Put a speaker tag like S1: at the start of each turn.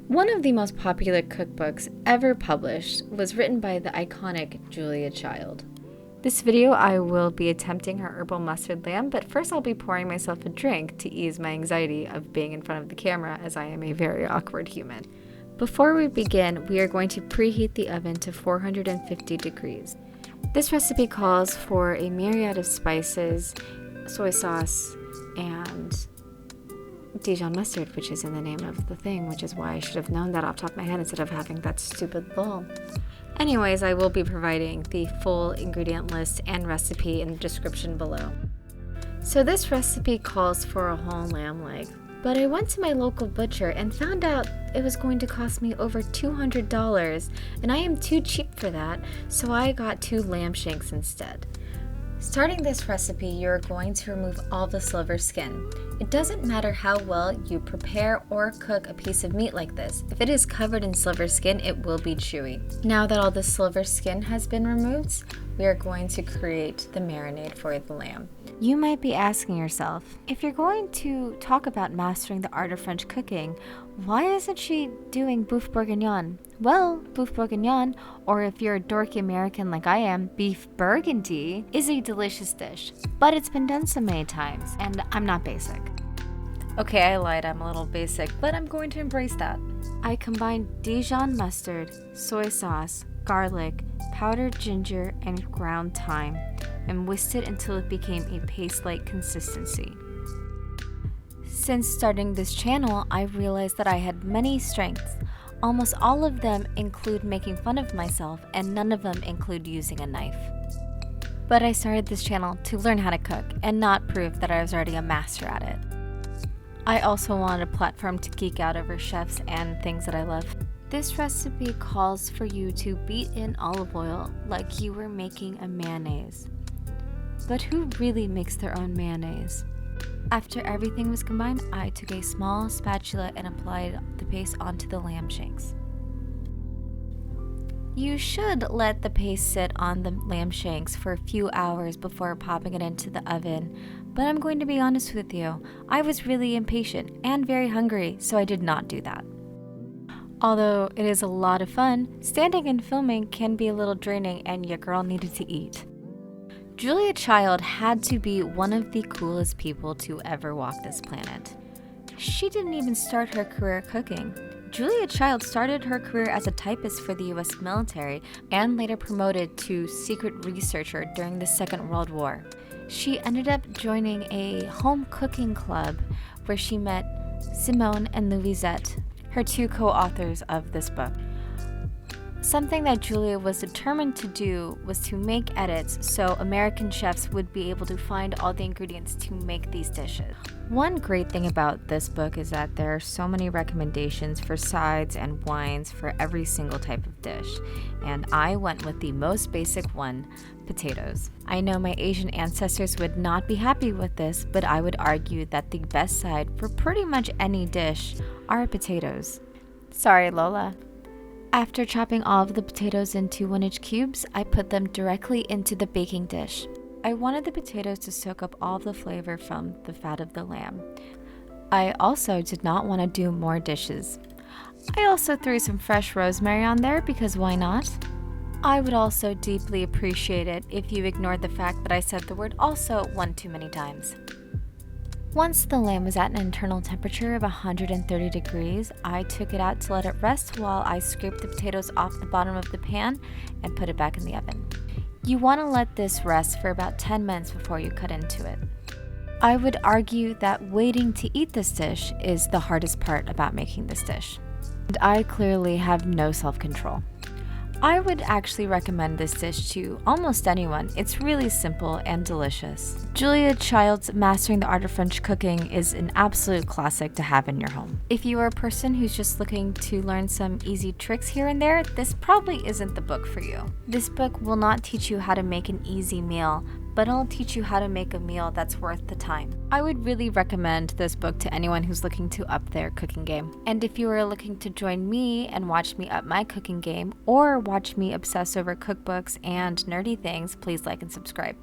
S1: One of the most popular cookbooks ever published was written by the iconic Julia Child. This video I will be attempting her herbal mustard lamb, but first I'll be pouring myself a drink to ease my anxiety of being in front of the camera as I am a very awkward human. Before we begin, we are going to preheat the oven to 450 degrees. This recipe calls for a myriad of spices, soy sauce, and Dijon mustard, which is in the name of the thing, which is why I should have known that off the top of my head instead of having that stupid bowl. Anyways, I will be providing the full ingredient list and recipe in the description below. So this recipe calls for a whole lamb leg, but I went to my local butcher and found out it was going to cost me over $200, and I am too cheap for that, so I got 2 lamb shanks instead. Starting this recipe, you're going to remove all the silver skin. It doesn't matter how well you prepare or cook a piece of meat like this. If it is covered in silver skin, it will be chewy. Now that all the silver skin has been removed, we are going to create the marinade for the lamb. You might be asking yourself, if you're going to talk about mastering the art of French cooking, why isn't she doing boeuf bourguignon? Well, boeuf bourguignon, or if you're a dorky American like I am, beef burgundy, is a delicious dish, but it's been done so many times, and I'm not basic. Okay, I lied, I'm a little basic, but I'm going to embrace that. I combined Dijon mustard, soy sauce, garlic, powdered ginger, and ground thyme, and whisked it until it became a paste-like consistency. Since starting this channel, I realized that I had many strengths. Almost all of them include making fun of myself, and none of them include using a knife. But I started this channel to learn how to cook and not prove that I was already a master at it. I also wanted a platform to geek out over chefs and things that I love. This recipe calls for you to beat in olive oil like you were making a mayonnaise. But who really makes their own mayonnaise? After everything was combined, I took a small spatula and applied the paste onto the lamb shanks. You should let the paste sit on the lamb shanks for a few hours before popping it into the oven, but I'm going to be honest with you, I was really impatient and very hungry, so I did not do that. Although it is a lot of fun, standing and filming can be a little draining and your girl needed to eat. Julia Child had to be one of the coolest people to ever walk this planet. She didn't even start her career cooking. Julia Child started her career as a typist for the US military and later promoted to secret researcher during the Second World War. She ended up joining a home cooking club where she met Simone and Louisette, her 2 co-authors of this book. Something that Julia was determined to do was to make edits so American chefs would be able to find all the ingredients to make these dishes. One great thing about this book is that there are so many recommendations for sides and wines for every single type of dish, and I went with the most basic one, potatoes. I know my Asian ancestors would not be happy with this, but I would argue that the best side for pretty much any dish are potatoes. Sorry, Lola. After chopping all of the potatoes into 1-inch cubes, I put them directly into the baking dish. I wanted the potatoes to soak up all the flavor from the fat of the lamb. I also did not want to do more dishes. I also threw some fresh rosemary on there because why not? I would also deeply appreciate it if you ignored the fact that I said the word also one too many times. Once the lamb was at an internal temperature of 130 degrees, I took it out to let it rest while I scraped the potatoes off the bottom of the pan and put it back in the oven. You want to let this rest for about 10 minutes before you cut into it. I would argue that waiting to eat this dish is the hardest part about making this dish. And I clearly have no self-control. I would actually recommend this dish to almost anyone. It's really simple and delicious. Julia Child's Mastering the Art of French Cooking is an absolute classic to have in your home. If you are a person who's just looking to learn some easy tricks here and there, this probably isn't the book for you. This book will not teach you how to make an easy meal, but it'll teach you how to make a meal that's worth the time. I would really recommend this book to anyone who's looking to up their cooking game. And if you are looking to join me and watch me up my cooking game, or watch me obsess over cookbooks and nerdy things, please like and subscribe.